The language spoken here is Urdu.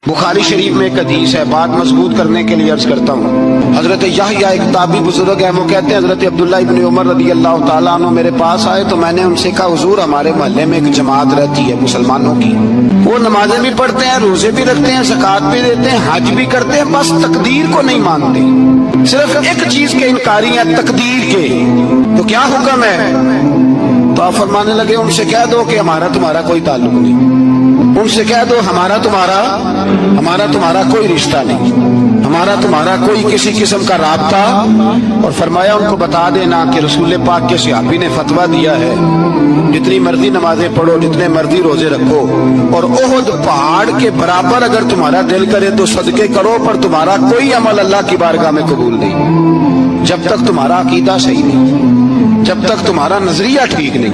بخاری شریف میں ایک حدیث ہے، بات مضبوط کرنے کے لیے عرض کرتا ہوں۔ حضرت یحییٰ ایک تابعی بزرگ ہے، وہ کہتے ہیں حضرت عبداللہ ابن عمر رضی اللہ تعالیٰ عنہ میرے پاس آئے تو میں نے ان سے کہا حضور ہمارے محلے میں ایک جماعت رہتی ہے مسلمانوں کی، وہ نمازیں بھی پڑھتے ہیں، روزے بھی رکھتے ہیں، زکوٰۃ بھی دیتے ہیں، حج بھی کرتے ہیں، بس تقدیر کو نہیں مانتے، صرف ایک چیز کے انکاری ہیں، تقدیر کے۔ تو کیا حکم ہے؟ تو آپ فرمانے لگے ان سے کہہ دو کہ ہمارا تمہارا کوئی تعلق نہیں، ان سے کہہ دو ہمارا تمہارا کوئی رشتہ نہیں، ہمارا تمہارا کوئی کسی قسم کا رابطہ۔ اور فرمایا ان کو بتا دینا کہ رسول پاک کے صحابی نے فتویٰ دیا ہے جتنی مرضی نمازیں پڑھو، جتنے مرضی روزے رکھو، اور احد پہاڑ کے برابر اگر تمہارا دل کرے تو صدقے کرو، پر تمہارا کوئی عمل اللہ کی بارگاہ میں قبول نہیں جب تک تمہارا عقیدہ صحیح نہیں، جب تک تمہارا نظریہ ٹھیک نہیں۔